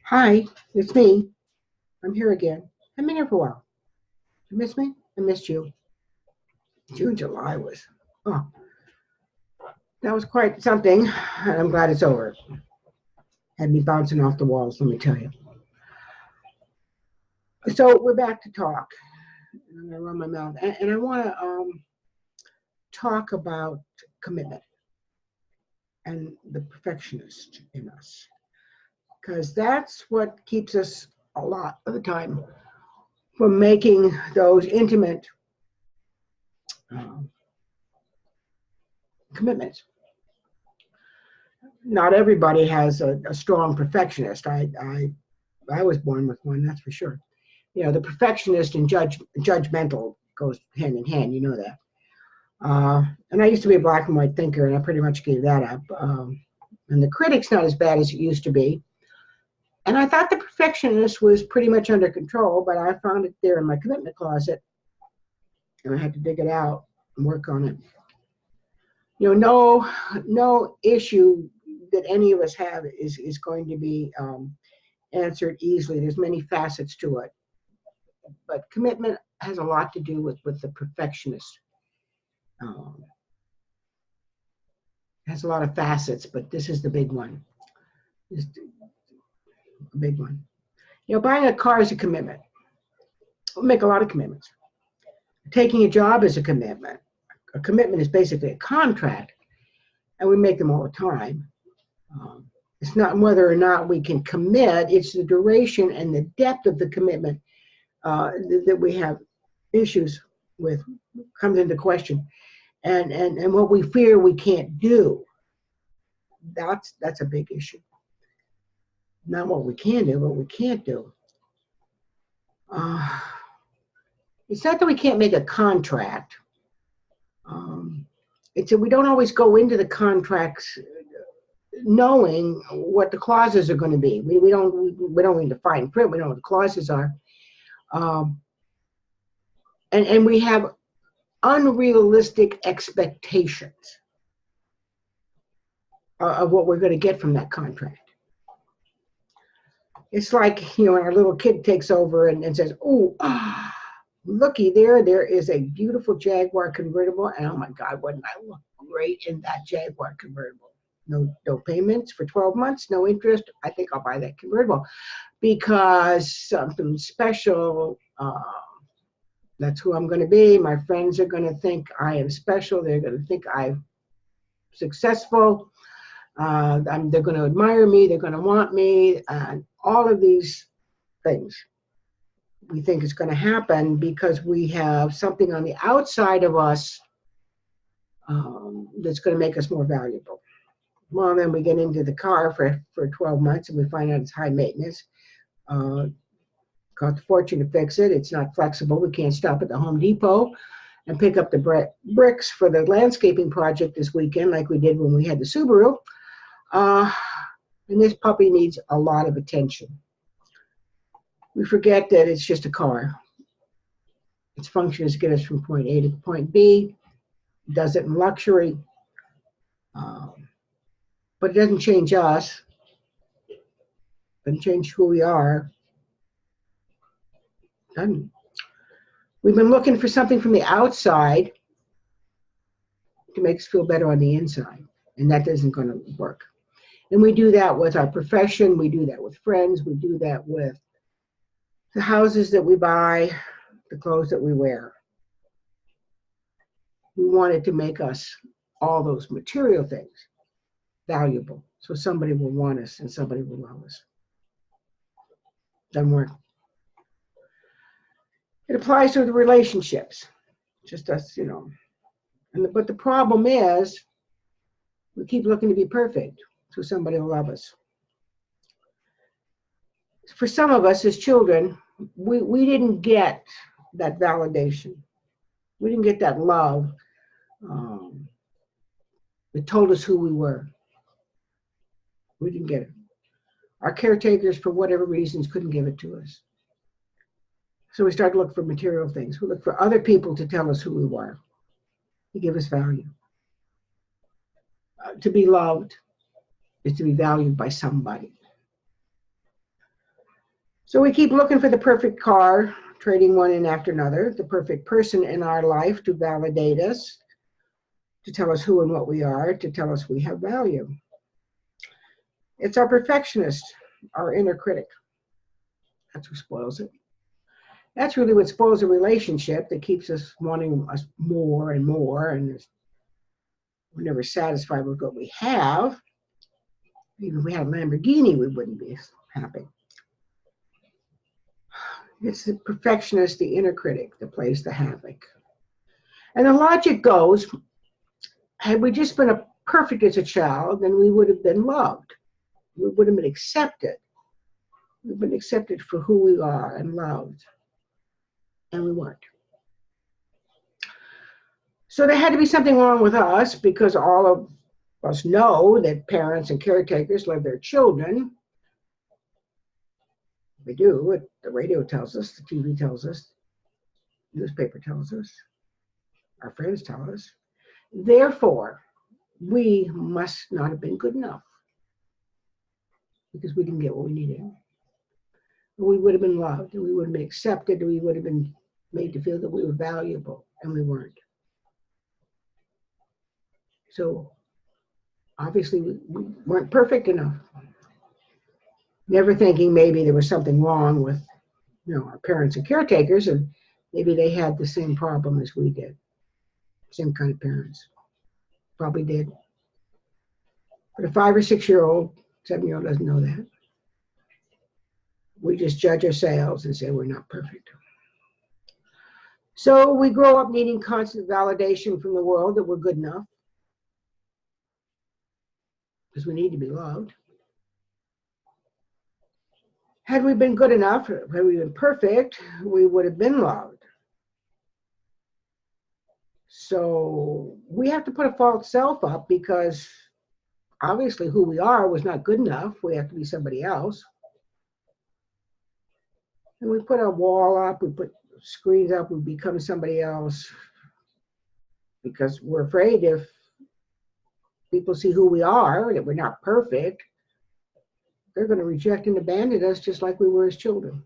Hi, it's me. I'm here again. I've been here for a while. You miss me? I missed you. June, July was, oh, that was quite something. And I'm glad it's over. Had me bouncing off the walls, let me tell you. So we're back to talk. I'm gonna run my mouth, and I want to talk about commitment and the perfectionist in us, because that's what keeps us a lot of the time from making those intimate um, commitments. Not everybody has a strong perfectionist. I was born with one, that's for sure. You know, the perfectionist and judgmental goes hand in hand. You know that. And I used to be a black and white thinker, and I pretty much gave that up. And the critic's not as bad as it used to be. And I thought the perfectionist was pretty much under control, but I found it there in my commitment closet, and I had to dig it out and work on it. You know, no issue that any of us have is going to be answered easily. There's many facets to it, but commitment has a lot to do with the perfectionist. Um, has a lot of facets, but this is the big one. This is a big one. You know, buying a car is a commitment. We make a lot of commitments. Taking a job is a commitment. A commitment is basically a contract, and we make them all the time. It's not whether or not we can commit, it's the duration and the depth of the commitment that we have issues with, comes into question. And what we fear we can't do, that's a big issue. Not what we can do, what we can't do. Uh, it's not that we can't make a contract. It's that we don't always go into the contracts knowing what the clauses are going to be. We don't need to fine print. We know what the clauses are, and we have unrealistic expectations of what we're going to get from that contract. It's like, you know, when our little kid takes over and says, "Oh, looky there is a beautiful Jaguar convertible, and oh my God, wouldn't I look great in that Jaguar convertible? No payments for 12 months, no interest. I think I'll buy that convertible because something special. That's who I'm going to be. My friends are going to think I am special. They're going to think I'm successful. They're going to admire me. They're going to want me. And all of these things we think is going to happen because we have something on the outside of us that's going to make us more valuable. Well, then we get into the car for 12 months and we find out it's high maintenance. Cost a fortune to fix it. It's not flexible. We can't stop at the Home Depot and pick up the bricks for the landscaping project this weekend like we did when we had the Subaru. And this puppy needs a lot of attention. We forget that it's just a car. Its function is to get us from point A to point B. It does it in luxury. But it doesn't change us. It doesn't change who we are. We've been looking for something from the outside to make us feel better on the inside, and that isn't going to work. And we do that with our profession, we do that with friends, we do that with the houses that we buy, the clothes that we wear. We want it to make us, all those material things, valuable, so somebody will want us and somebody will love us. Doesn't work. It applies to the relationships, just us, you know. But the problem is, we keep looking to be perfect so somebody will love us. For some of us as children, we didn't get that validation. We didn't get that love that told us who we were. We didn't get it. Our caretakers, for whatever reasons, couldn't give it to us. So we started to look for material things. We look for other people to tell us who we were, to give us value. To be loved is to be valued by somebody. So we keep looking for the perfect car, trading one in after another, the perfect person in our life to validate us, to tell us who and what we are, to tell us we have value. It's our perfectionist, our inner critic. That's what spoils it. That's really what spoils a relationship, that keeps us wanting us more and more, and we're never satisfied with what we have. Even if we had a Lamborghini, we wouldn't be happy. It's the perfectionist, the inner critic, that plays the havoc. And the logic goes, had we just been perfect as a child, then we would have been loved. We would have been accepted. We've been accepted for who we are and loved. And we weren't. So there had to be something wrong with us, because all of us know that parents and caretakers love their children. We do. The radio tells us, the TV tells us, the newspaper tells us, our friends tell us. Therefore, we must not have been good enough, because we didn't get what we needed. We would have been loved, and we would have been accepted, and we would have been made to feel that we were valuable, and we weren't. So obviously we weren't perfect enough. Never thinking maybe there was something wrong with, our parents and caretakers, and maybe they had the same problem as we did. Same kind of parents. Probably did. But a 5 or 6 year old, 7-year-old doesn't know that. We just judge ourselves and say we're not perfect. So we grow up needing constant validation from the world that we're good enough, because we need to be loved. Had we been good enough, had we been perfect, we would have been loved. So we have to put a false self up, because obviously who we are was not good enough. We have to be somebody else. And we put a wall up, we put screens up, we become somebody else, because we're afraid if people see who we are, that we're not perfect, they're going to reject and abandon us just like we were as children.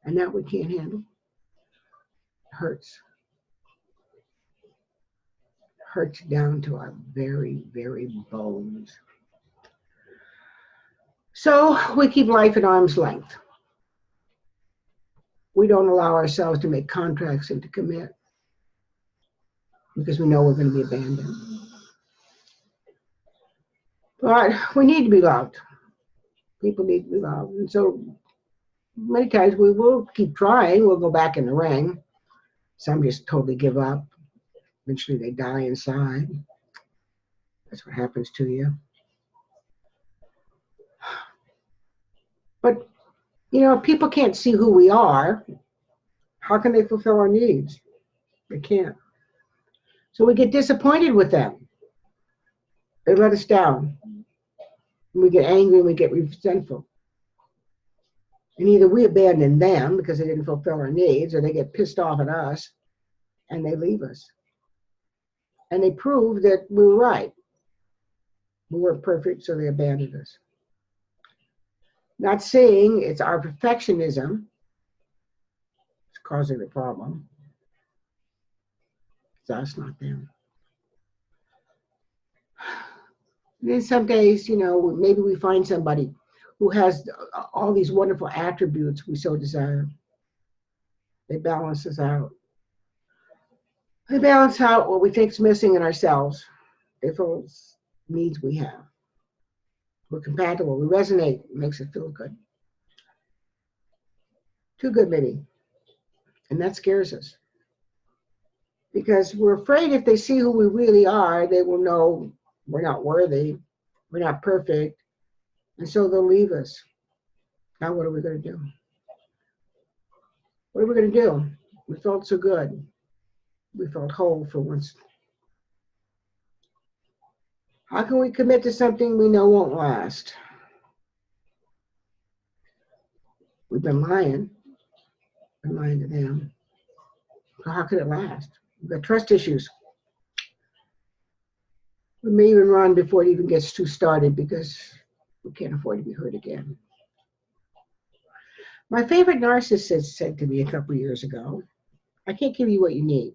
And that we can't handle. It hurts. It hurts down to our very, very bones. So we keep life at arm's length. We don't allow ourselves to make contracts and to commit, because we know we're going to be abandoned. But we need to be loved. People need to be loved. And so many times we will keep trying. We'll go back in the ring. Some just totally give up. Eventually they die inside. That's what happens to you. But, if people can't see who we are, how can they fulfill our needs? They can't. So we get disappointed with them. They let us down. And we get angry and we get resentful. And either we abandon them because they didn't fulfill our needs, or they get pissed off at us and they leave us. And they prove that we were right. We weren't perfect, so they abandoned us. Not saying it's our perfectionism that's causing the problem. It's us, not them. And then some days, maybe we find somebody who has all these wonderful attributes we so desire. They balance us out. They balance out what we think is missing in ourselves. They fill needs we have. We're compatible. We resonate. It makes it feel good. Too good, maybe. And that scares us. Because we're afraid if they see who we really are, they will know we're not worthy. We're not perfect. And so they'll leave us. Now what are we going to do? What are we going to do? We felt so good. We felt whole for once. How can we commit to something we know won't last? We've been lying. Been lying to them. So how could it last? We've got trust issues. We may even run before it even gets too started, because we can't afford to be hurt again. My favorite narcissist said to me a couple of years ago, I can't give you what you need.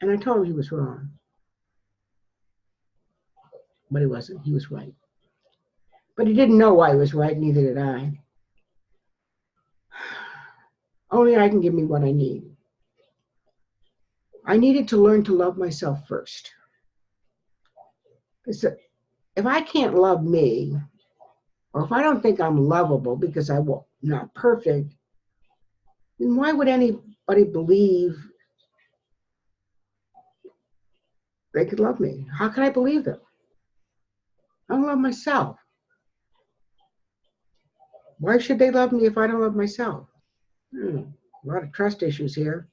And I told him he was wrong. But he wasn't. He was right. But he didn't know why he was right, neither did I. Only I can give me what I need. I needed to learn to love myself first. Because if I can't love me, or if I don't think I'm lovable because I'm not perfect, then why would anybody believe they could love me? How can I believe them? I don't love myself. Why should they love me if I don't love myself? A lot of trust issues here.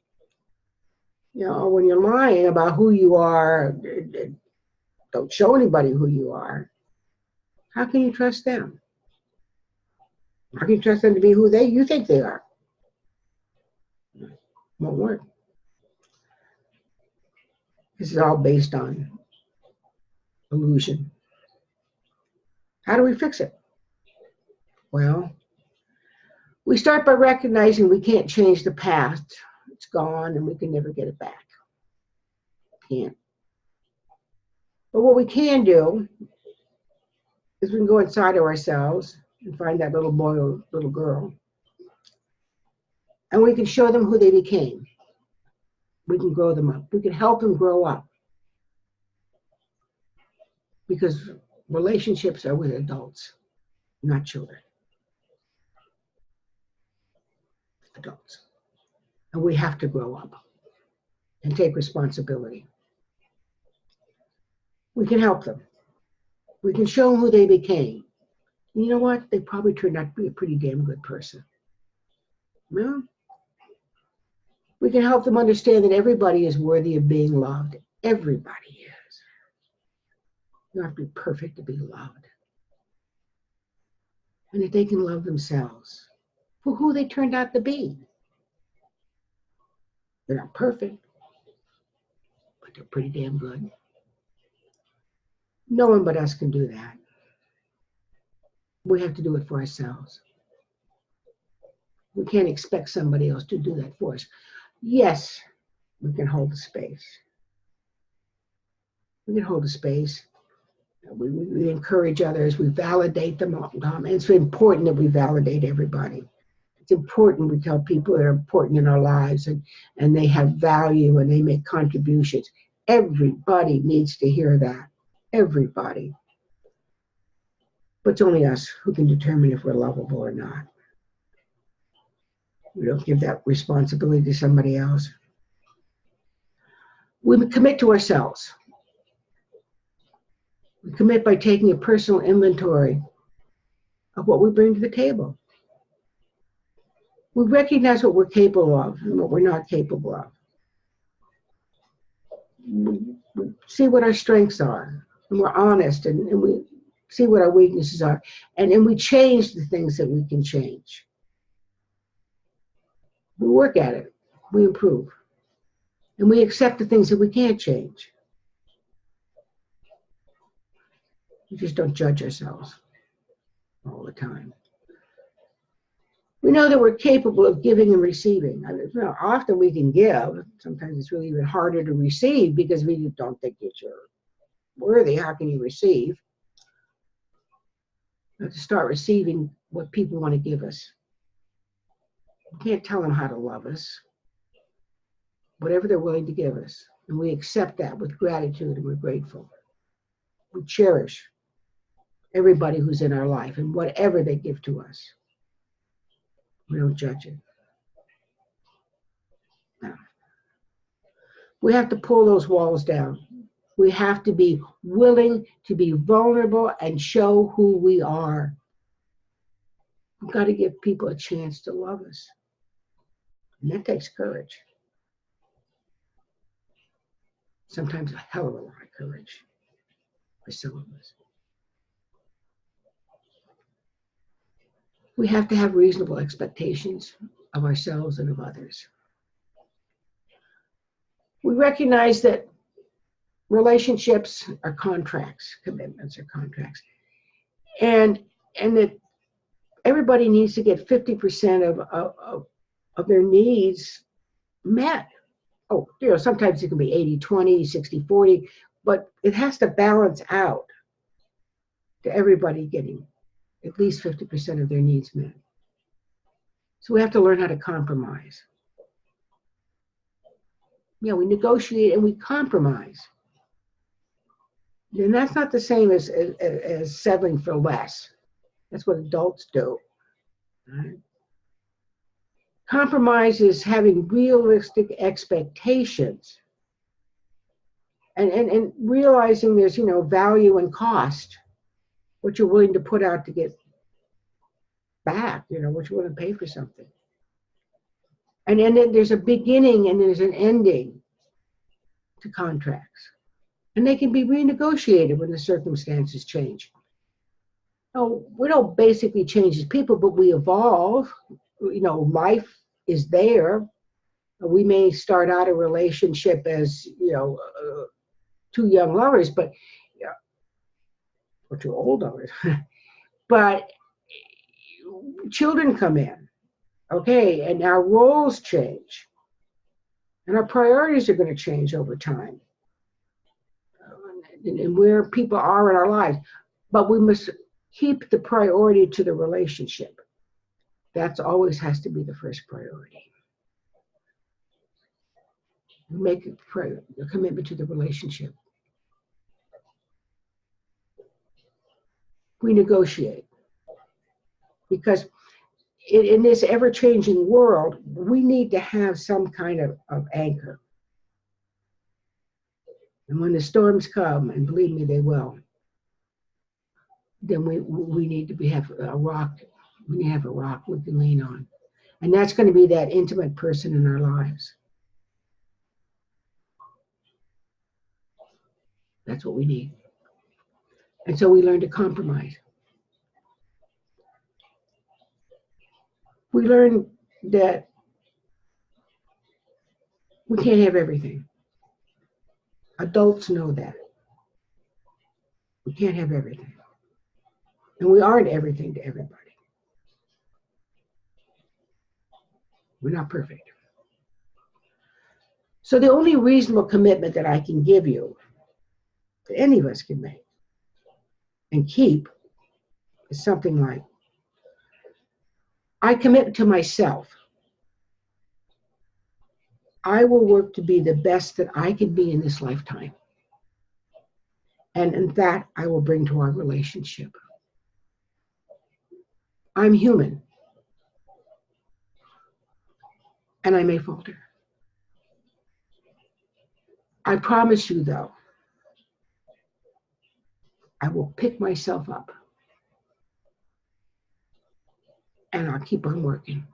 You know, when you're lying about who you are, don't show anybody who you are. How can you trust them? How can you trust them to be who you think they are? Won't work. This is all based on illusion. How do we fix it? Well, we start by recognizing we can't change the past. It's gone and we can never get it back. Can't. But what we can do is we can go inside of ourselves and find that little boy or little girl. And we can show them who they became. We can grow them up. We can help them grow up. Because relationships are with adults, not children. Adults. And we have to grow up and take responsibility. We can help them. We can show them who they became. And you know what? They probably turned out to be a pretty damn good person. Well, we can help them understand that everybody is worthy of being loved. Everybody is. You don't have to be perfect to be loved. And that they can love themselves for who they turned out to be. They're not perfect, but they're pretty damn good. No one but us can do that. We have to do it for ourselves. We can't expect somebody else to do that for us. Yes, we can hold the space. We can hold the space. We encourage others. We validate them all the time. And it's important that we validate everybody. It's important we tell people they're important in our lives and they have value and they make contributions. Everybody needs to hear that. Everybody. But it's only us who can determine if we're lovable or not. We don't give that responsibility to somebody else. We commit to ourselves. We commit by taking a personal inventory of what we bring to the table. We recognize what we're capable of and what we're not capable of. We see what our strengths are, and we're honest, and we see what our weaknesses are, and then we change the things that we can change. We work at it, we improve, and we accept the things that we can't change. We just don't judge ourselves all the time. We know that we're capable of giving and receiving. I mean, often we can give. Sometimes it's really even harder to receive because we don't think that you're worthy. How can you receive? We have to start receiving what people want to give us. We can't tell them how to love us. Whatever they're willing to give us. And we accept that with gratitude and we're grateful. We cherish everybody who's in our life and whatever they give to us. We don't judge it. No. We have to pull those walls down. We have to be willing to be vulnerable and show who we are. We've got to give people a chance to love us. And that takes courage. Sometimes a hell of a lot of courage for some of us. We have to have reasonable expectations of ourselves and of others. We recognize that relationships are contracts, commitments are contracts, and that everybody needs to get 50% of their needs met. Oh, sometimes it can be 80-20, 60-40, but it has to balance out to everybody getting at least 50% of their needs met. So we have to learn how to compromise. We negotiate and we compromise. And that's not the same as settling for less. That's what adults do. Right? Compromise is having realistic expectations and realizing there's, value and cost, what you're willing to put out to get back, what you're willing to pay for something. And then there's a beginning and there's an ending to contracts. And they can be renegotiated when the circumstances change. We don't basically change as people, but we evolve. Life is there. We may start out a relationship as, two young lovers, but, or two old lovers. But children come in, okay, and our roles change. And our priorities are going to change over time. And where people are in our lives. But we must keep the priority to the relationship. That always has to be the first priority. Make a commitment to the relationship. We negotiate. Because in this ever-changing world, we need to have some kind of anchor. And when the storms come, and believe me, they will, then we need to have a rock. We need to have a rock we can lean on. And that's going to be that intimate person in our lives. That's what we need. And so we learn to compromise. We learn that we can't have everything. Adults know that. We can't have everything. And we aren't everything to everybody. We're not perfect. So the only reasonable commitment that I can give you, that any of us can make and keep, is something like, I commit to myself. I will work to be the best that I can be in this lifetime. And that I will bring to our relationship. I'm human. And I may falter. I promise you, though, I will pick myself up. And I'll keep on working.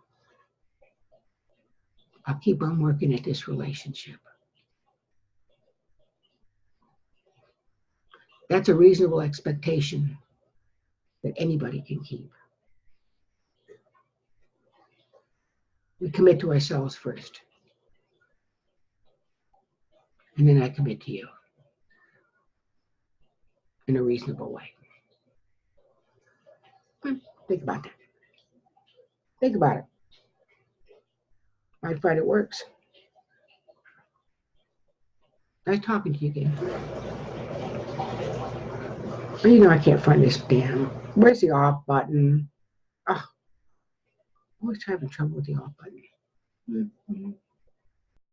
I'll keep on working at this relationship. That's a reasonable expectation that anybody can keep. We commit to ourselves first. And then I commit to you in a reasonable way. Think about that. Think about it. Might find it works. Nice talking to you again. I can't find this damn. Where's the off button? Oh, I'm always having trouble with the off button.